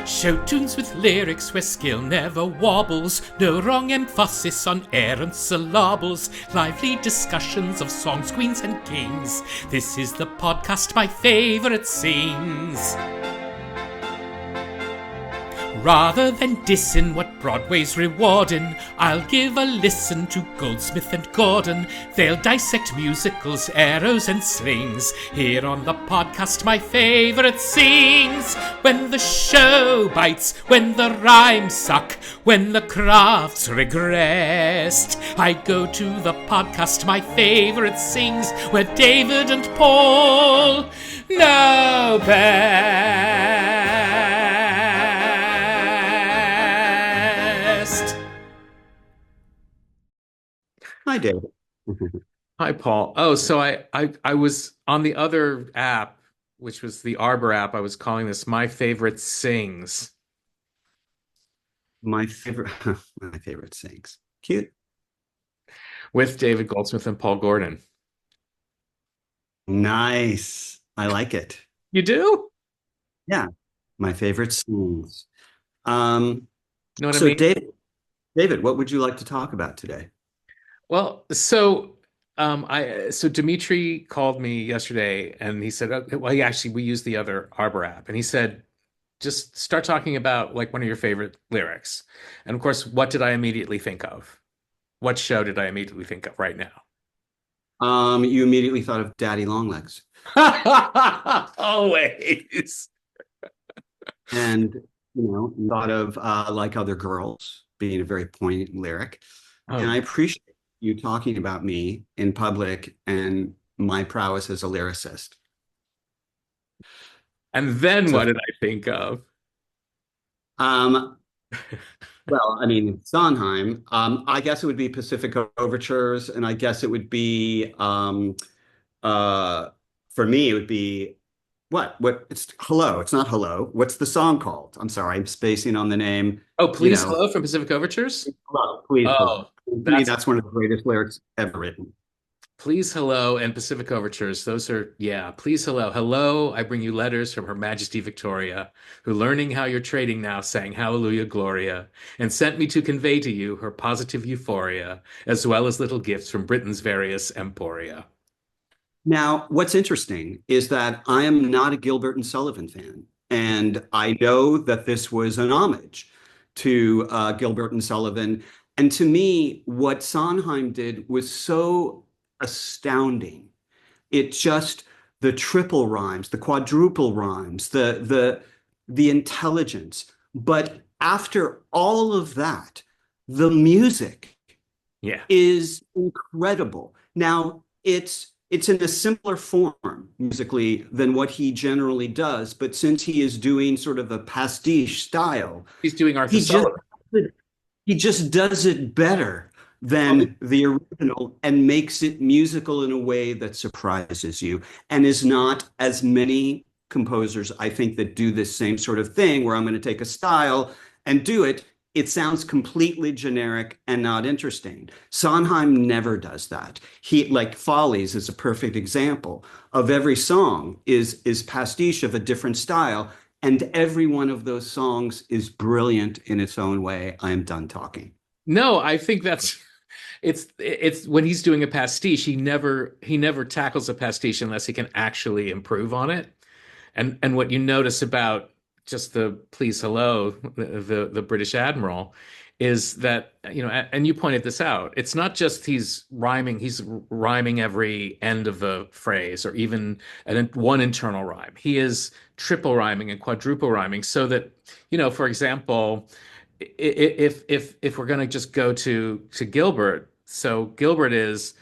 Show tunes with lyrics where skill never wobbles. No wrong emphasis on errant syllables. Lively discussions of songs, queens and kings. This is the podcast my favourite sings. Rather than dissing what Broadway's rewarding, I'll give a listen to Goldsmith and Gordon. They'll dissect musicals, arrows and slings. Here on the podcast my favourite sings. When the show bites, when the rhymes suck, when the crafts regressed, I go to the podcast my favourite sings, where David and Paul know best. Hi, David. Hi, Paul. Oh, so I was on the other app, which was the Arbor app. I was calling this My Favorite Sings. My favorite sings. Cute. With David Goldsmith and Paul Gordon. Nice. I like it. You do? Yeah. My favorite sings. You know what I So mean? David, what would you like to talk about today? Well, so Dimitri called me yesterday and he said, well, we used the other Arbor app, and he said, just start talking about like one of your favorite lyrics. And of course, what did I immediately think of? What show did I immediately think of right now? You immediately thought of Daddy Longlegs. Always. And, you thought of Like Other Girls being a very poignant lyric. And I appreciate you talking about me in public and my prowess as a lyricist. And then what did I think of? Well, I mean, Sondheim. I guess it would be Pacific Overtures, and I guess it would be for me, it would be what? It's Hello. It's not Hello. What's the song called? I'm sorry, I'm spacing on the name. Oh, Please Hello from Pacific Overtures? Hello, please. Oh, To me, that's one of the greatest lyrics ever written. Please Hello and Pacific Overtures. Those are, yeah. Please Hello. Hello, I bring you letters from Her Majesty Victoria, who learning how you're trading now sang Hallelujah Gloria, and sent me to convey to you her positive euphoria, as well as little gifts from Britain's various emporia. Now, what's interesting is that I am not a Gilbert and Sullivan fan, and I know that this was an homage to Gilbert and Sullivan. And to me, what Sondheim did was so astounding. It just, the triple rhymes, the quadruple rhymes, the intelligence. But after all of that, the music is incredible. Now, it's in a simpler form musically than what he generally does, but since he is doing sort of a pastiche style, he's doing Arthur Sullivan. He just does it better than the original and makes it musical in a way that surprises you, and is not as many composers, I think, that do this same sort of thing where I'm going to take a style and do it. It sounds completely generic and not interesting. Sondheim never does that. He, like Follies is a perfect example of every song is pastiche of a different style. And every one of those songs is brilliant in its own way. I am done talking. No, I think it's when he's doing a pastiche, he never tackles a pastiche unless he can actually improve on it. And what you notice about just the Please Hello, the British Admiral, is that, and you pointed this out, it's not just he's rhyming every end of the phrase or even one internal rhyme. He is triple rhyming and quadruple rhyming, so that, for example, if we're going to just go to Gilbert, so Gilbert is,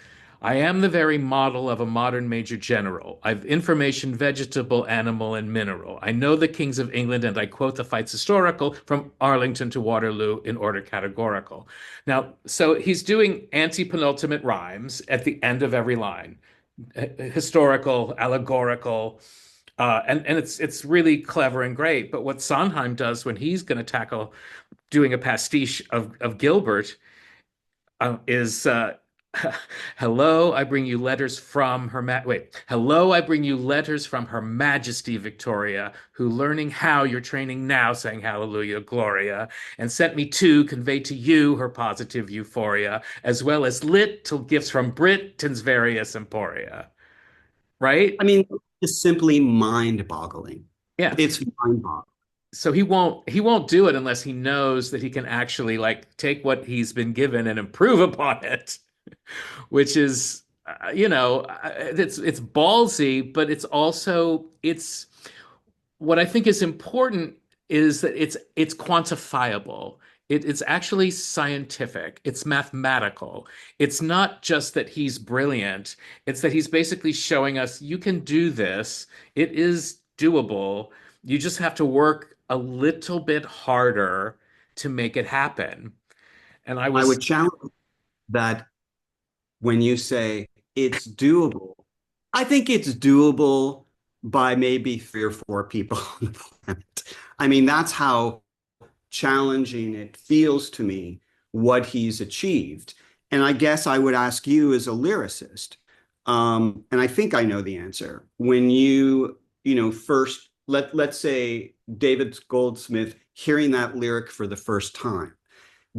I am the very model of a modern major general. I've information, vegetable, animal, and mineral. I know the kings of England, and I quote the fights historical from Arlington to Waterloo in order categorical. Now, so he's doing anti-penultimate rhymes at the end of every line, historical, allegorical, and it's really clever and great. But what Sondheim does when he's going to tackle doing a pastiche of Gilbert is Hello, I bring you letters from Hello, I bring you letters from Her Majesty Victoria, who learning how you're training now, sang Hallelujah, Gloria, and sent me to convey to you her positive euphoria, as well as little gifts from Britain's various emporia. Right? I mean, it's simply mind-boggling. Yeah. It's mind-boggling. So he won't do it unless he knows that he can actually like take what he's been given and improve upon it, which is it's ballsy, but it's what I think is important is that it's quantifiable. It's actually scientific. It's mathematical. It's not just that he's brilliant. It's that he's basically showing us you can do this. It is doable. You just have to work a little bit harder to make it happen. And I I was would challenge that when you say it's doable, I think it's doable by maybe 3 or 4 people on the planet. I mean, that's how challenging it feels to me what he's achieved. And I guess I would ask you as a lyricist, and I think I know the answer. When first let's say David Goldsmith hearing that lyric for the first time,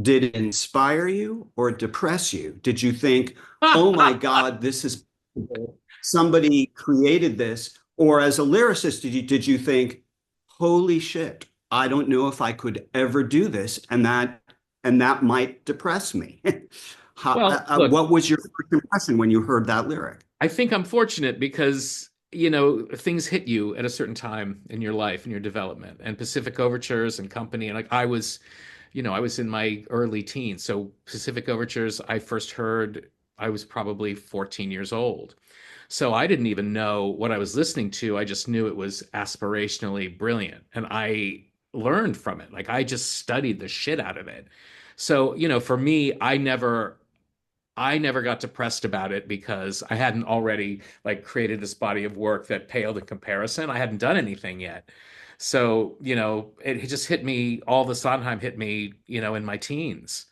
did it inspire you or depress you? Did you think, oh my God, this is somebody created this? Or as a lyricist, did you think, holy shit, I don't know if I could ever do this, and that might depress me. well, look, What was your first impression when you heard that lyric? I think I'm fortunate because, things hit you at a certain time in your life and your development and Pacific Overtures and company. And like I was in my early teens. So Pacific Overtures, I first heard, I was probably 14 years old. So I didn't even know what I was listening to. I just knew it was aspirationally brilliant. And I learned from it. Like I just studied the shit out of it. So, for me, I never got depressed about it because I hadn't already like created this body of work that paled in comparison. I hadn't done anything yet. So, it just hit me, all the Sondheim hit me, in my teens,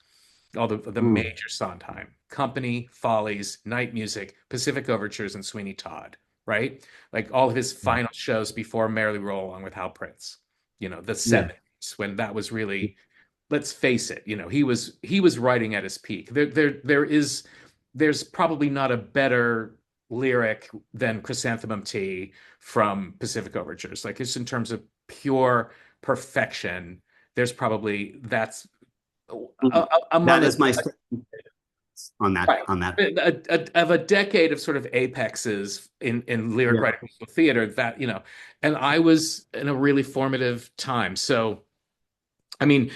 all the Ooh, major Sondheim, Company, Follies, Night Music, Pacific Overtures, and Sweeney Todd, right? Like all of his final shows before Merrily Roll Along with Hal Prince, the yeah. 70s when that was really, let's face it, he was writing at his peak. There's probably not a better lyric than Chrysanthemum Tea from Pacific Overtures. Like it's in terms of pure perfection. There's probably that's among That a, is my stance on that right, on that. of a decade of sort of apexes in lyric Yeah. writing musical theater that and I was in a really formative time. So I mean,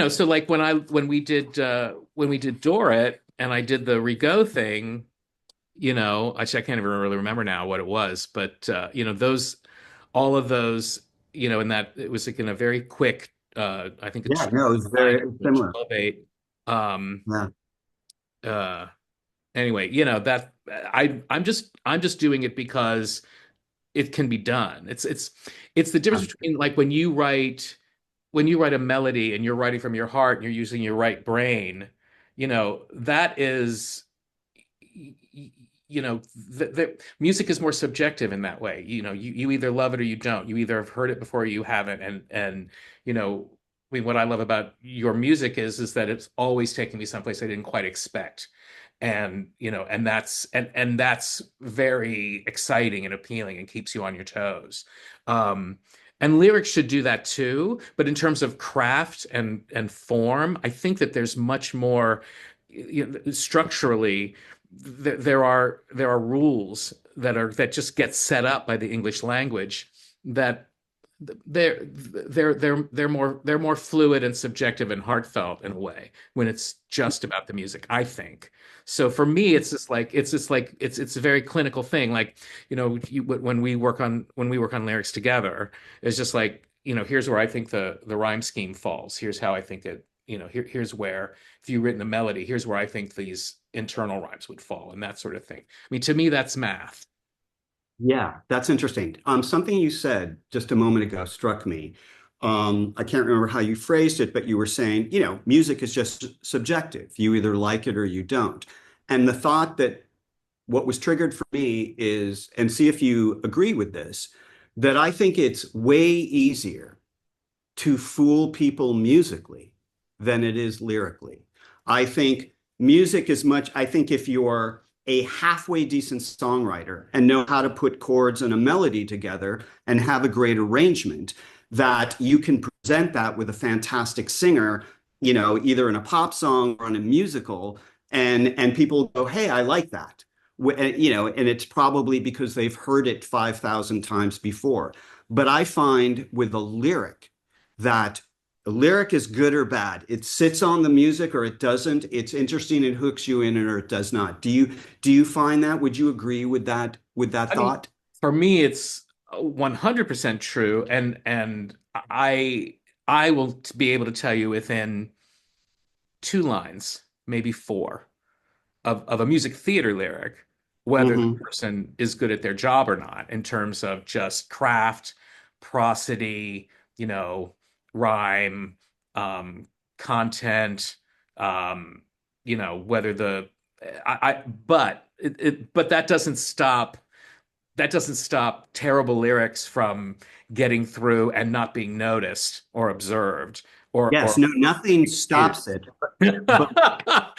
so like when we did Dorrit and I did the Rigaud thing, actually I can't even really remember now what it was, but those all of those, in that it was like in a very quick I think a Yeah, no, it's 9 very similar. 12/8. Um Yeah. uh anyway, that I'm just doing it because it can be done. It's the difference between like when you write a melody and you're writing from your heart and you're using your right brain, that is, the music is more subjective in that way. You either love it or you don't. You either have heard it before or you haven't. And I mean, what I love about your music is that it's always taking me someplace I didn't quite expect. And that's very exciting and appealing and keeps you on your toes. Um, and lyrics should do that too, but in terms of craft and form, I think that there's much more, structurally, there are rules that just get set up by the English language that they're more fluid and subjective and heartfelt in a way when it's just about the music, I think. So for me, it's a very clinical thing. Like, when we work on lyrics together, it's just like, here's where I think the rhyme scheme falls. Here's how I think it, here's where, if you've written a melody, here's where I think these internal rhymes would fall and that sort of thing. I mean, to me, that's math. Yeah, that's interesting. Something you said just a moment ago struck me. I can't remember how you phrased it, but you were saying, music is just subjective. You either like it or you don't. And the thought that what was triggered for me is, and see if you agree with this, that I think it's way easier to fool people musically than it is lyrically. I think I think if you're a halfway decent songwriter and know how to put chords and a melody together and have a great arrangement, that you can present that with a fantastic singer, either in a pop song or in a musical, and people go, hey, I like that. And it's probably because they've heard it 5,000 times before. But I find with a lyric that the lyric is good or bad. It sits on the music or it doesn't. It's interesting, it hooks you in, or it does not. Do you find that? Would you agree with that I mean, thought? for me, it's 100% true, and I will be able to tell you within two lines, maybe four, of a music theater lyric, whether the Hmm. person is good at their job or not, in terms of just craft, prosody, rhyme, content, um, whether but that doesn't stop terrible lyrics from getting through and not being noticed or observed Yes, or no, nothing appreciated. stops it. But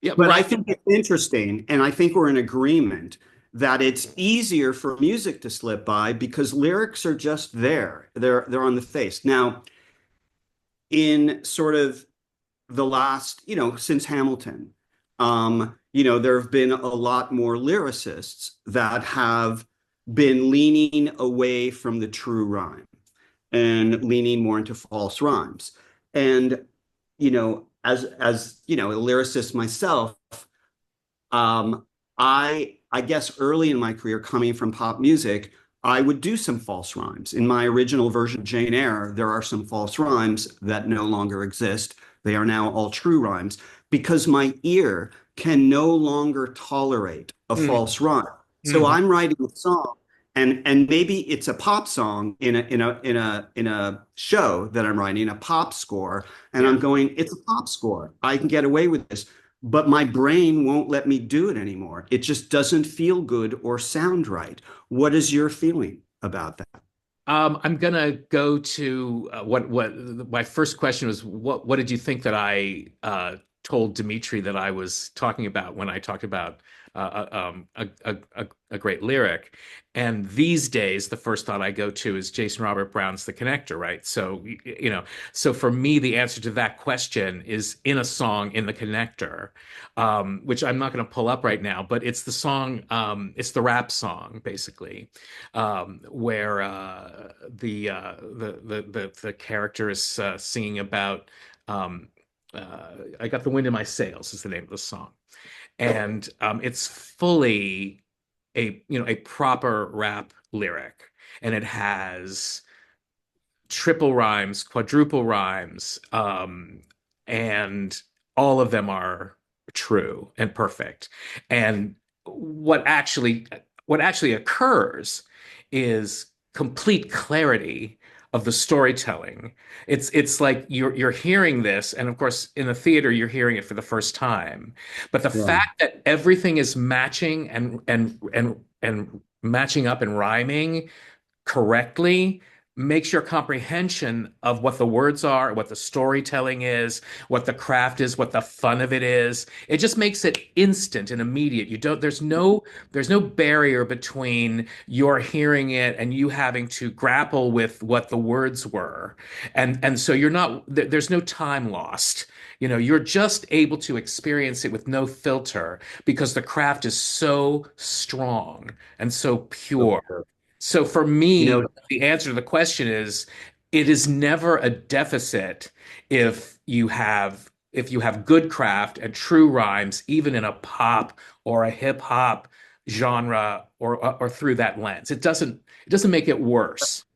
Yeah, but I right. think it's interesting, and I think we're in agreement that it's easier for music to slip by because lyrics are just there. They're on the face. Now, in sort of the last, since Hamilton, there have been a lot more lyricists that have been leaning away from the true rhyme and leaning more into false rhymes. And, as a lyricist myself, I guess early in my career, coming from pop music, I would do some false rhymes. In my original version of Jane Eyre, there are some false rhymes that no longer exist. They are now all true rhymes because my ear can no longer tolerate a Mhm, false rhyme. So mhm. I'm writing a song, and maybe it's a pop song in a show that I'm writing, a pop score, and Yeah. I'm going, it's a pop score. I can get away with this, but my brain won't let me do it anymore. It just doesn't feel good or sound right. What is your feeling about that? I'm gonna go to what my first question was. What did you think that I told Dimitri that I was talking about when I talked about a great lyric? And these days, the first thought I go to is Jason Robert Brown's The Connector, right? So for me, the answer to that question is in a song in The Connector, which I'm not going to pull up right now, but it's the song, it's the rap song, basically, where the character is singing about um, I got the wind in my sails is the name of the song, and it's fully a proper rap lyric, and it has triple rhymes, quadruple rhymes, and all of them are true and perfect. And what actually what actually occurs is complete clarity of the storytelling. It's like you're hearing this, and of course in the theater you're hearing it for the first time. But the Yeah. fact that everything is matching and matching up and rhyming correctly makes your comprehension of what the words are, what the storytelling is, what the craft is, what the fun of it is. It just makes it instant and immediate. You don't, there's no barrier between your hearing it and you having to grapple with what the words were. And so you're not, there's no time lost. You're just able to experience it with no filter because the craft is so strong and so pure. So for You me, know, the answer to the question is it is never a deficit if you have good craft and true rhymes, even in a pop or a hip hop genre or through that lens. It doesn't make it worse.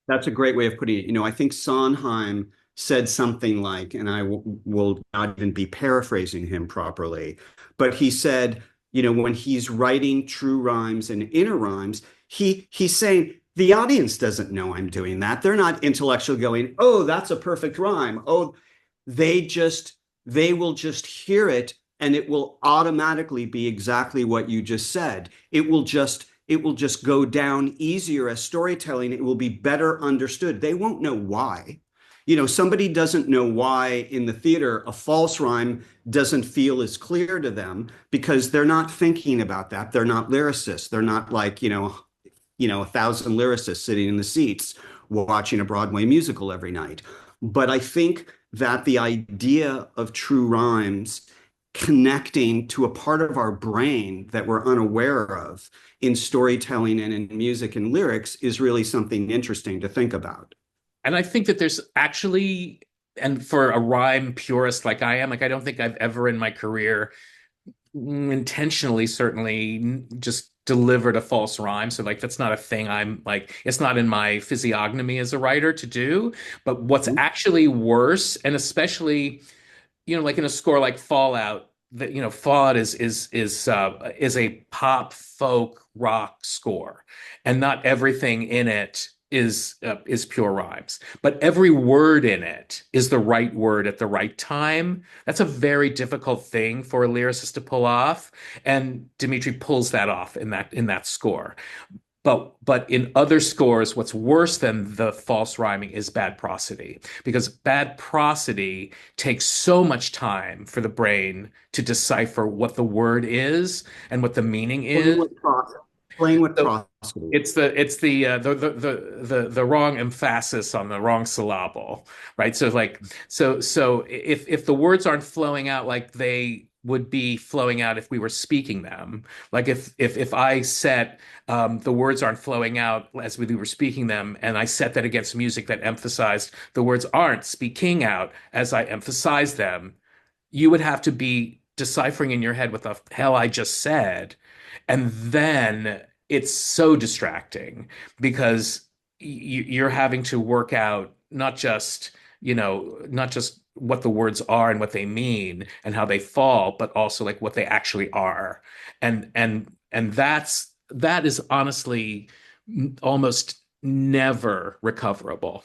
that's a great way of putting it. I think Sondheim said something like, and will not even be paraphrasing him properly, but he said, when he's writing true rhymes and inner rhymes, he's saying the audience doesn't know I'm doing that. They're not intellectually going, oh, that's a perfect rhyme. Oh, they just they will just hear it and it will automatically be exactly what you just said. It will just go down easier as storytelling. It will be better understood. They won't know why. Somebody doesn't know why in the theater a false rhyme doesn't feel as clear to them because they're not thinking about that. They're not lyricists. They're not like, 1,000 lyricists sitting in the seats watching a Broadway musical every night. But I think that the idea of true rhymes connecting to a part of our brain that we're unaware of in storytelling and in music and lyrics is really something interesting to think about. And I think that there's actually, and for a rhyme purist like I am, like I don't think I've ever in my career intentionally, certainly just delivered a false rhyme. So like that's not a thing I'm like, it's not in my physiognomy as a writer to do. But what's actually worse, and especially, like in a score like Fallout, that Fallout is a pop folk rock score, and not everything in it is pure rhymes, but every word in it is the right word at the right time. That's a very difficult thing for a lyricist to pull off, and Dimitri pulls that off in that score. But in other scores, what's worse than the false rhyming is bad prosody, because bad prosody takes so much time for the brain to decipher what the word is and what the meaning Playing is. with process. Playing with So prosody. it's the wrong emphasis on the wrong syllable, right? So if the words aren't flowing out like they would be flowing out if we were speaking them, like if I set the words aren't flowing out as we were speaking them, and I set that against music that emphasized the words aren't speaking out as I emphasize them, you would have to be deciphering in your head what the hell I just said. And then it's so distracting because you're having to work out not just what the words are and what they mean and how they fall, but also like what they actually are. And that is honestly almost never recoverable.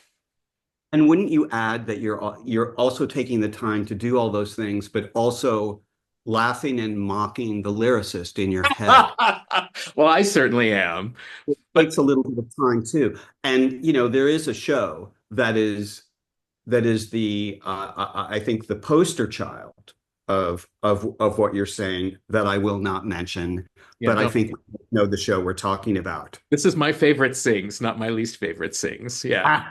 And wouldn't you add that you're also taking the time to do all those things, but also laughing and mocking the lyricist in your head? Well, I certainly am. It But takes a little bit of time too. And there is a show that is the I think the poster child of what you're saying that I will not mention, yeah, but I don't. think we know the show we're talking about. This is my favorite sings, not my least favorite sings. Yeah.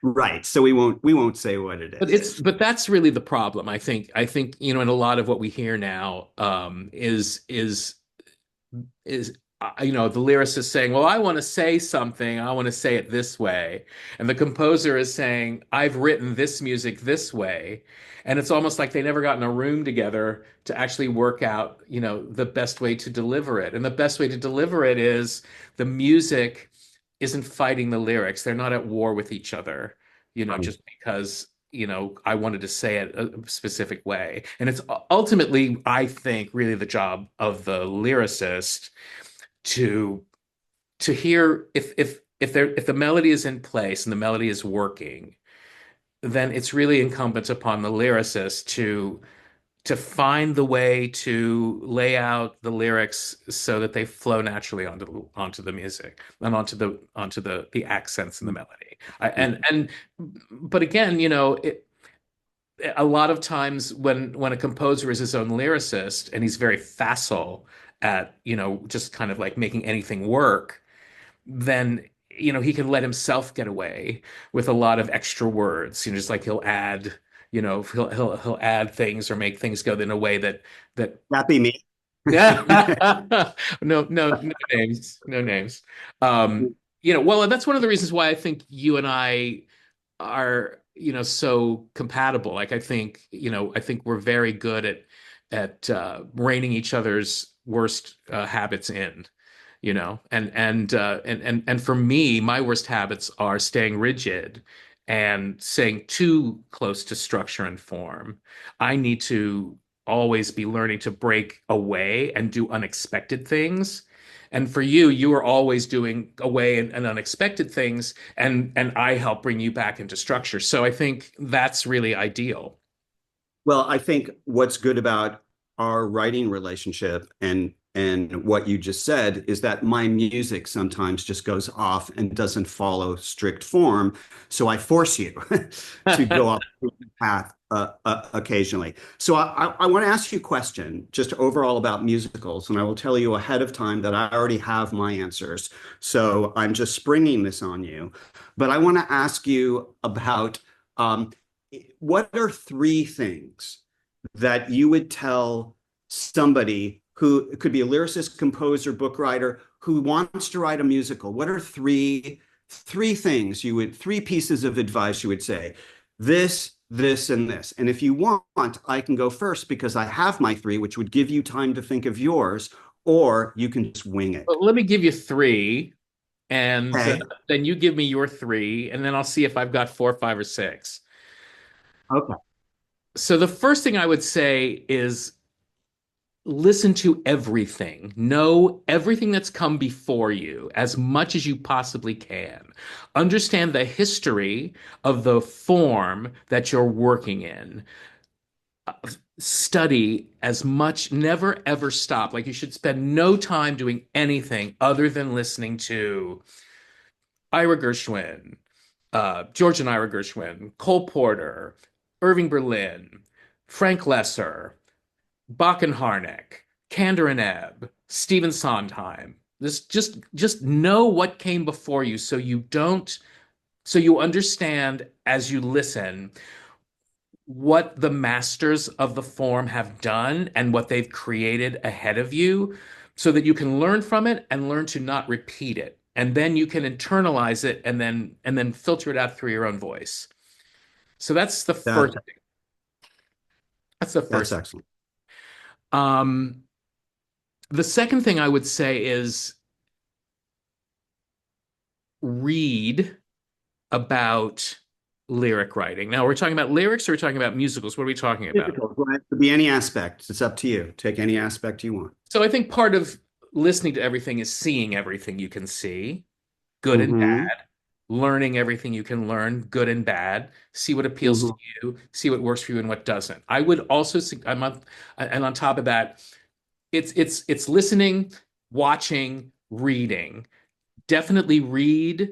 Right. So we won't say what it But is. that's really the problem. I think, in a lot of what we hear now, is the lyricist saying, well, I want to say something, I want to say it this way. And the composer is saying, I've written this music this way. And it's almost like they never got in a room together to actually work out, the best way to deliver it. And the best way to deliver it is the music isn't fighting the lyrics. They're not at war with each other, just because I wanted to say it a specific way. And it's ultimately, I think, really the job of the lyricist to hear if the melody is in place and the melody is working, then it's really incumbent upon the lyricist to find the way to lay out the lyrics so that they flow naturally onto the music and onto the accents and the melody. But again, a lot of times when a composer is his own lyricist and he's very facile at just kind of like making anything work, then he can let himself get away with a lot of extra words, just like he'll add, he'll add things or make things go in a way that That be me. yeah. No names, no names. Well, that's one of the reasons why I think you and I are, so compatible. Like I think we're very good at reining each other's worst habits in, and for me, my worst habits are staying rigid and staying too close to structure and form. I need to always be learning to break away and do unexpected things. And for you, you are always doing away and unexpected things, and I help bring you back into structure. So I think that's really ideal. Well, I think what's good about our writing relationship and what you just said is that my music sometimes just goes off and doesn't follow strict form. So I force you to go off the path occasionally. So I want to ask you a question just overall about musicals, and I will tell you ahead of time that I already have my answers. So I'm just springing this on you. But I want to ask you about what are three things that you would tell somebody who could be a lyricist, composer, book writer who wants to write a musical? What are three things you would, three pieces of advice you would say? This, and this. And if you want, I can go first because I have my three, which would give you time to think of yours, or you can just wing it. Well, let me give you three, and Okay. then you give me your three, and then I'll see if I've got four, five, or six. Okay. So the first thing I would say is listen to everything. Know everything that's come before you as much as you possibly can. Understand the history of the form that you're working in. Study as much, never ever stop. Like you should spend no time doing anything other than listening to Ira Gershwin, George and Ira Gershwin, Cole Porter, Irving Berlin, Frank Lesser, Bach and Harnack, Kander and Ebb, Stephen Sondheim. This just know what came before you so you don't so you understand as you listen what the masters of the form have done and what they've created ahead of you so that you can learn from it and learn to not repeat it. And then you can internalize it and then filter it out through your own voice. So that's the That first thing. That's the that's first. excellent. Um, the second thing I would say is read about lyric writing. Now, we're talking about lyrics or we're talking about musicals? What are we talking about? Difficult. Well, it could be any aspect. It's up to you. Take any aspect you want. So I think part of listening to everything is seeing everything you can see, good and Hmm. bad, learning everything you can learn, good and bad, see what appeals to Hmm. you, see what works for you and what doesn't. I would also, and on top of that, it's listening, watching, reading. Definitely read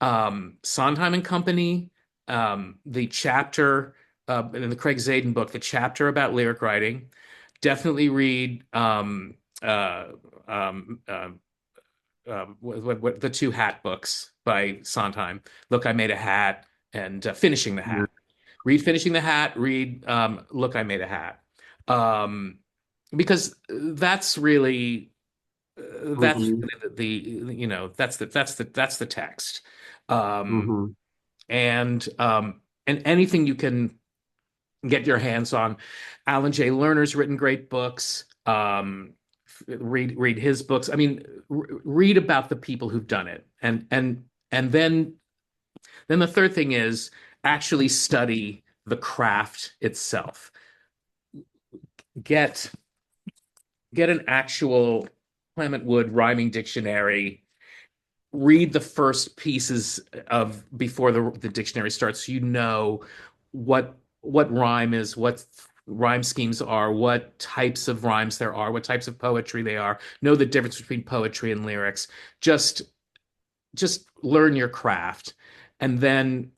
Sondheim and Company, the chapter in the Craig Zaden book, the chapter about lyric writing. Definitely read um, uh, what the two hat books by Sondheim. Look, I Made a Hat and Finishing the Hat. Read Finishing the Hat. Read Look, I Made a Hat. Um, because that's Hmm. really that's the text. Um, Hmm. and anything you can get your hands on. Alan J. Lerner's written great books. Read his books. I mean, read about the people who've done it, and then the third thing is actually study the craft itself. Get get an actual Clement Wood rhyming dictionary. Read the first pieces of before the dictionary starts so you know what rhyme is, what rhyme schemes are, what types of rhymes there are, what types of poetry they are. Know the difference between poetry and lyrics. Just just learn your craft. And then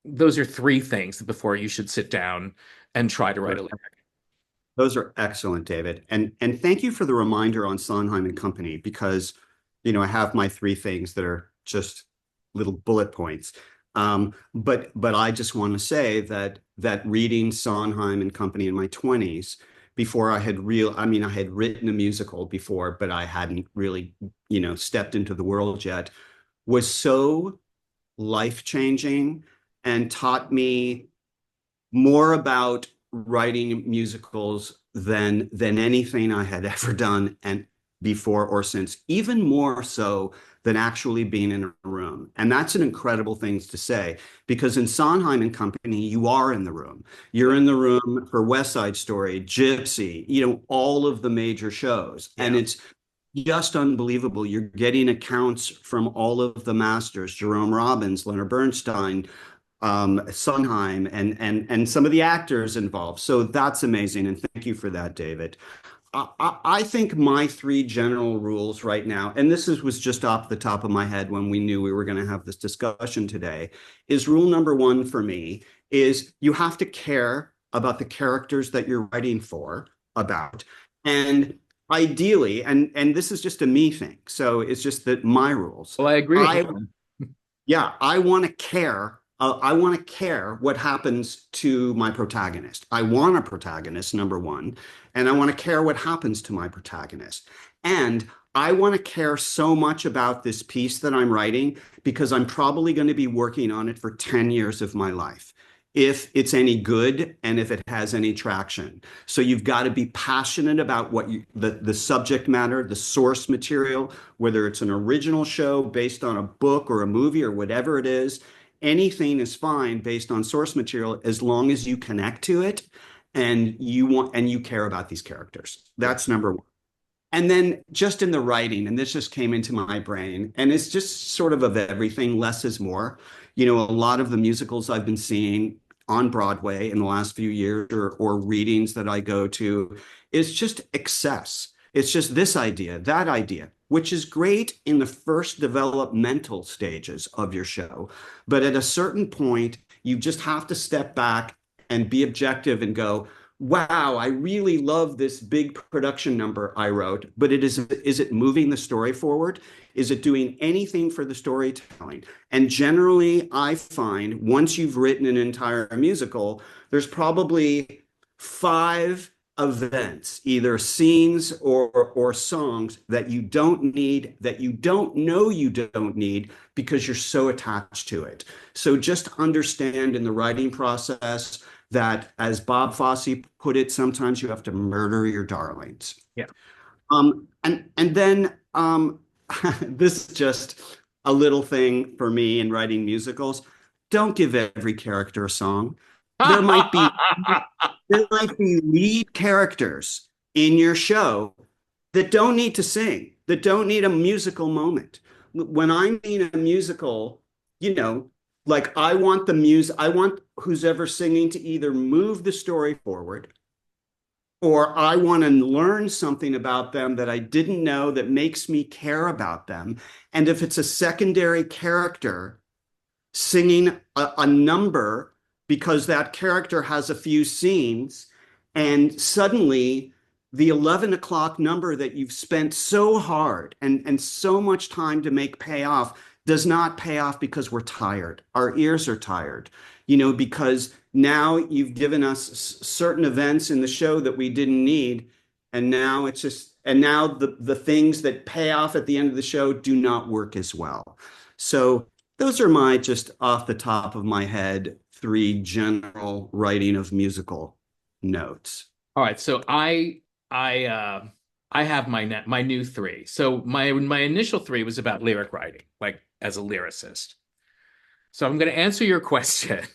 those are three things before you should sit down and try to write a lyric. Those are excellent, David. And thank you for the reminder on Sondheim and Company because, I have my three things that are just little bullet points. But I just want to say that reading Sondheim and Company in my 20s before I had written a musical before, but I hadn't really, stepped into the world yet, was so life-changing and taught me more about writing musicals than anything I had ever done and before or since, even more so than actually being in a room. And that's an incredible thing to say because in Sondheim and Company, you are in the room. You're in the room for West Side Story, Gypsy, all of the major shows. And Yeah. it's just unbelievable. You're getting accounts from all of the masters, Jerome Robbins, Leonard Bernstein, Sondheim and some of the actors involved. So that's amazing, and thank you for that, David. I think my three general rules right now, and was just off the top of my head when we knew we were going to have this discussion today, is rule number one for me is you have to care about the characters that you're writing about. And ideally, and this is just a me thing, so it's just that my rules. Well, I agree with I you. yeah, I want to care. I want to care what happens to my protagonist. I want a protagonist, number one, and I want to care what happens to my protagonist. And I want to care so much about this piece that I'm writing because I'm probably going to be working on it for 10 years of my life, if it's any good and if it has any traction. So you've got to be passionate about the subject matter, the source material, whether it's an original show based on a book or a movie or whatever it is. Anything is fine based on source material as long as you connect to it and you care about these characters. That's number one. And then just in the writing, and this just came into my brain, and it's just sort of everything, less is more. A lot of the musicals I've been seeing on Broadway in the last few years or readings that I go to is just excess. It's just this idea, that idea, which is great in the first developmental stages of your show. But at a certain point, you just have to step back and be objective and go, wow, I really love this big production number I wrote, but is it moving the story forward? Is it doing anything for the storytelling? And generally, I find once you've written an entire musical, there's probably 5 events, either scenes or songs that you don't need, that you don't know you don't need because you're so attached to it. So just understand in the writing process that, as Bob Fosse put it, sometimes you have to murder your darlings. Yeah. And then this is just a little thing for me in writing musicals. Don't give every character a song. There might be lead characters in your show that don't need to sing, that don't need a musical moment. When I mean a musical, like I want who's ever singing to either move the story forward, or I want to learn something about them that I didn't know that makes me care about them. And if it's a secondary character singing a number because that character has a few scenes, and suddenly the 11 o'clock number that you've spent so hard and so much time to make pay off does not pay off because we're tired. Our ears are tired, because now you've given us certain events in the show that we didn't need. And now now the things that pay off at the end of the show do not work as well. So those are my, just off the top of my head, 3 general writing of musical notes. All right, so I have my new 3. So my initial 3 was about lyric writing, like as a lyricist. So I'm going to answer your question,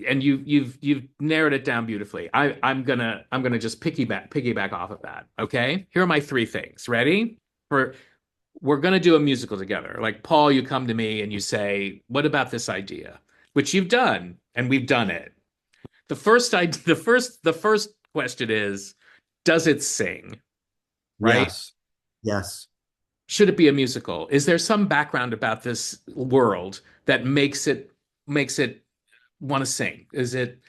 and you've narrowed it down beautifully. I'm gonna just piggyback off of that. Okay, here are my 3 things. Ready? We're gonna do a musical together. Like, Paul, you come to me and you say, "What about this idea?" Which you've done, and we've done it. The first question is, does it sing? Right? Yes. Yes. Should it be a musical? Is there some background about this world that makes it want to sing? Is it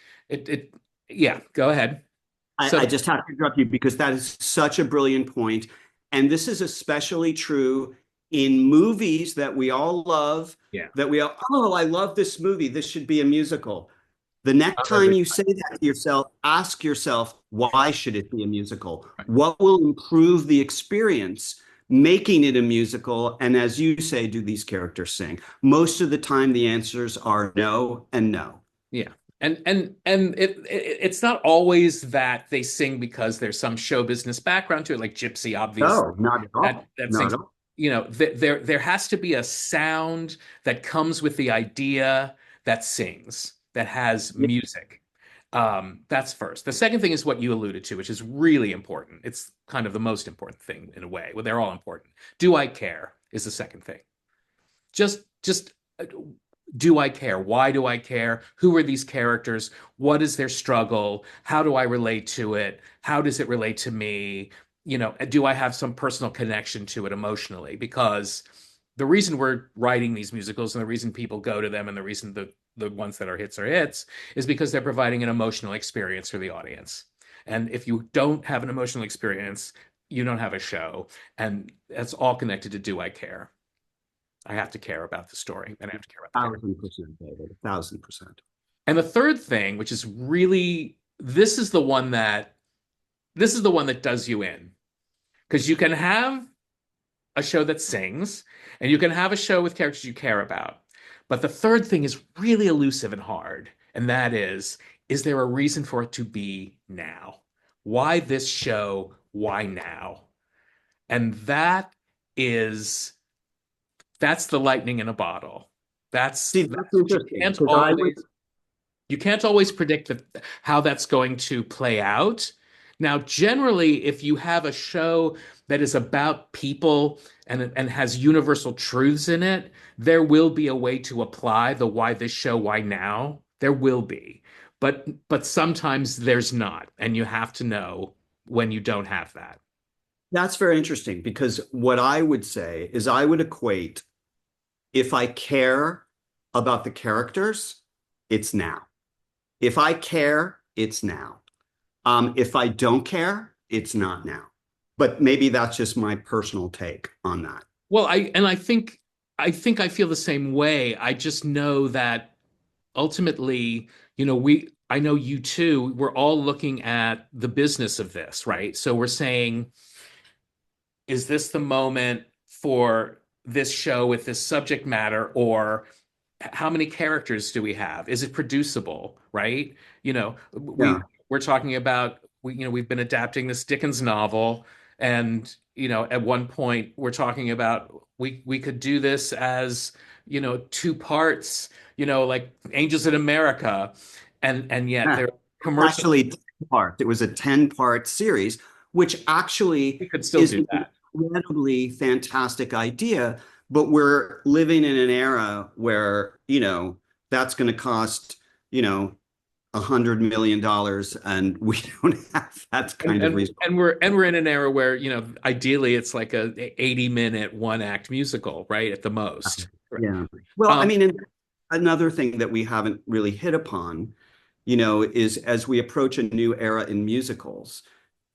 yeah, go ahead. I just have to interrupt you because that is such a brilliant point. And this is especially true in movies that we all love, Yeah. oh, I love this movie. This should be a musical. The next time you say that to yourself, ask yourself, why should it be a musical? Right. What will improve the experience making it a musical? And as you say, do these characters sing? Most of the time, the answers are no and no. Yeah. And it's not always that they sing because there's some show business background to it, like Gypsy, obviously. No, not at all. That Not sings, at all. there has to be a sound that comes with the idea that sings, that has music. That's first. The second thing is what you alluded to, which is really important. It's kind of the most important thing in a way. Well, they're all important. Do I care is the second thing. Just do I care? Why do I care? Who are these characters? What is their struggle? How do I relate to it? How does it relate to me? Do I have some personal connection to it emotionally? Because the reason we're writing these musicals and the reason people go to them and the reason the ones that are hits is because they're providing an emotional experience for the audience. And if you don't have an emotional experience, you don't have a show. And that's all connected to do I care? I have to care about the story and I have to care about the character. 1,000%, David. 1,000%. And the third thing, which is really this is the one that does you in. Because you can have a show that sings and you can have a show with characters you care about. But the third thing is really elusive and hard. And that is there a reason for it to be now? Why this show? Why now? And that's the lightning in a bottle. See, that's You interesting can't because always predict how that's going to play out. Now, generally, if you have a show that is about people and has universal truths in it, there will be a way to apply the why this show, why now. There will be. But sometimes there's not, and you have to know when you don't have that. that's very interesting because what I would say is I would equate if I care about the characters, it's now. If I care, it's now. If I don't care, it's not now. But maybe that's just my personal take on that. Well, I think I feel the same way. I just know that ultimately, I know you too, we're all looking at the business of this, right? So we're saying, is this the moment for this show with this subject matter, or how many characters do we have? Is it producible, right? Yeah. We're talking about we've been adapting this Dickens novel, and at one point we're talking about we could do this as two parts, like Angels in America, and yet Yeah. they're commercial. Actually, 10 parts. It was a 10-part series, which actually We could still is do an that. incredibly fantastic idea. But we're living in an era where, that's going to cost, $100 million, and we don't have that And kind of and resource. and we're in an era where ideally it's like a 80-minute one act musical, right, at the most. Yeah. Well, I Um, mean, and another thing that we haven't really hit upon, is as we approach a new era in musicals,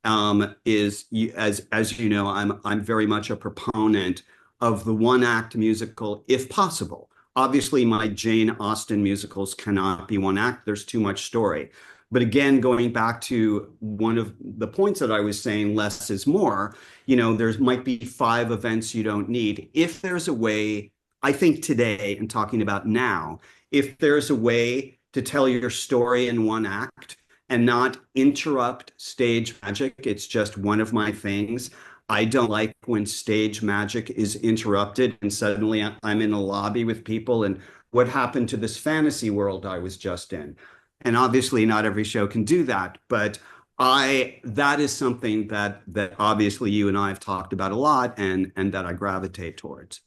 as you know, I'm very much a proponent of the one act musical if possible. Obviously, my Jane Austen musicals cannot be one act. There's too much story. But again, going back to one of the points that I was saying, less is more, there might be 5 events you don't need. If there's a way, I think today, and talking about now, if there's a way to tell your story in one act and not interrupt stage magic, it's just one of my things. I don't like when stage magic is interrupted and suddenly I'm in a lobby with people and what happened to this fantasy world I was just in. And obviously not every show can do that, but that is something that obviously you and I have talked about a lot and that I gravitate towards.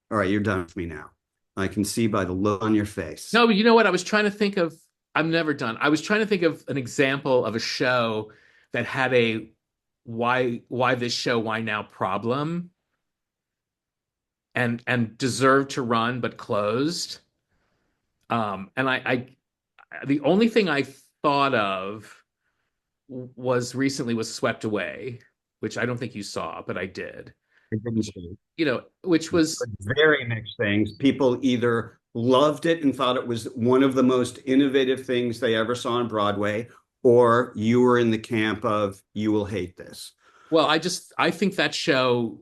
All right, you're done with me now. I can see by the look on your face. no, you know what? I was trying to think of. I'm never done. I was trying to think of an example of a show that had a why this show, why now problem, and deserved to run but closed. And the only thing I thought of was recently was Swept Away, which I don't think you saw, but I did. Which was Very mixed things. People either loved it and thought it was one of the most innovative things they ever saw on Broadway, or you were in the camp of you will hate this. well, I think that show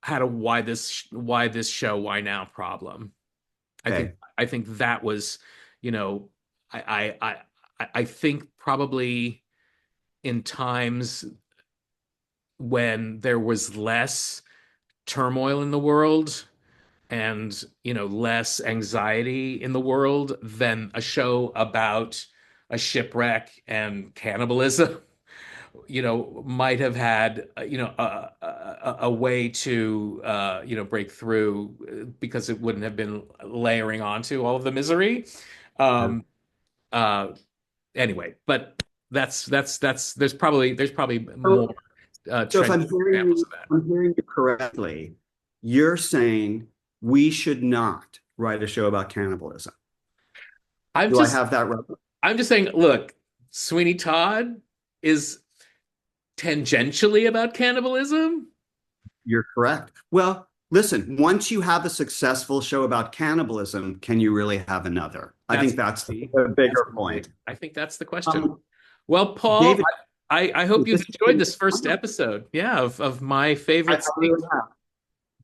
had a why this show, why now problem. I think Okay. I think that was, you know, I think probably in times when there was less turmoil in the world and less anxiety in the world than a show about a shipwreck and cannibalism might have had, a way to, break through because it wouldn't have been layering onto all of the misery. Um, uh, anyway, but there's probably more So, so if trenchant examples of that. I'm hearing you correctly, you're saying we should not write a show about cannibalism. I'm Do I just have that right? I'm just saying, look, Sweeney Todd is tangentially about cannibalism. You're correct. Well, listen, once you have a successful show about cannibalism, can you really have another? I think that's the bigger point. I think that's the question. Um, Well, Paul, David, I hope you've this has enjoyed been this first fun. episode. Yeah, of my I favorite really things. have.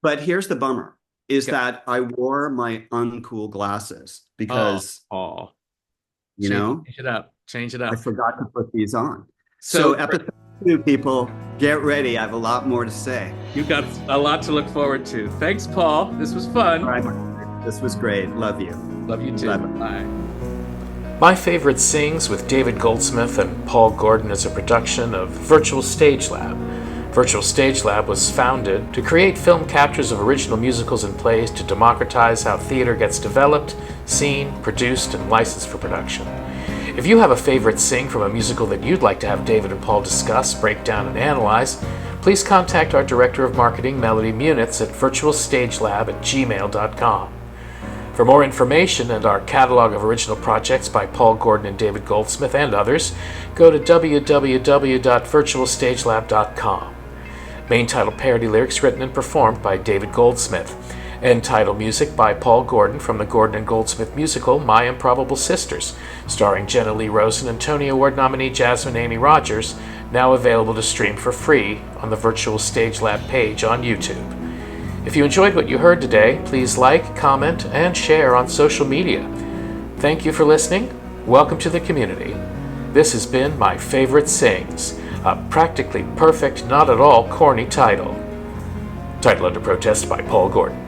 But here's the bummer is Okay. that I wore my uncool glasses Oh, because, Paul, you know, change it up. Change it I up. forgot to put these on. So So episode 2, people, get ready. I have a lot more to say. you've got a lot to look forward to. Thanks, Paul. This was All fun. right. This was great. Love you. Love you too. Bye-bye. Bye. My Favorite Sings with David Goldsmith and Paul Gordon is a production of Virtual Stage Lab. Virtual Stage Lab was founded to create film captures of original musicals and plays to democratize how theater gets developed, seen, produced, and licensed for production. If you have a favorite sing from a musical that you'd like to have David and Paul discuss, break down, and analyze, please contact our Director of Marketing, Melody Munitz, at virtualstagelab@gmail.com. For more information and our catalog of original projects by Paul Gordon and David Goldsmith and others, go to www.virtualstagelab.com. Main title parody lyrics written and performed by David Goldsmith. End title music by Paul Gordon from the Gordon and Goldsmith musical My Improbable Sisters, starring Jenna Lee Rosen and Tony Award nominee Jasmine Amy Rogers, now available to stream for free on the Virtual Stage Lab page on YouTube. If you enjoyed what you heard today, please like, comment, and share on social media. Thank you for listening. Welcome to the community. This has been My Favorite Sings, a practically perfect, not at all corny title. Title under protest by Paul Gordon.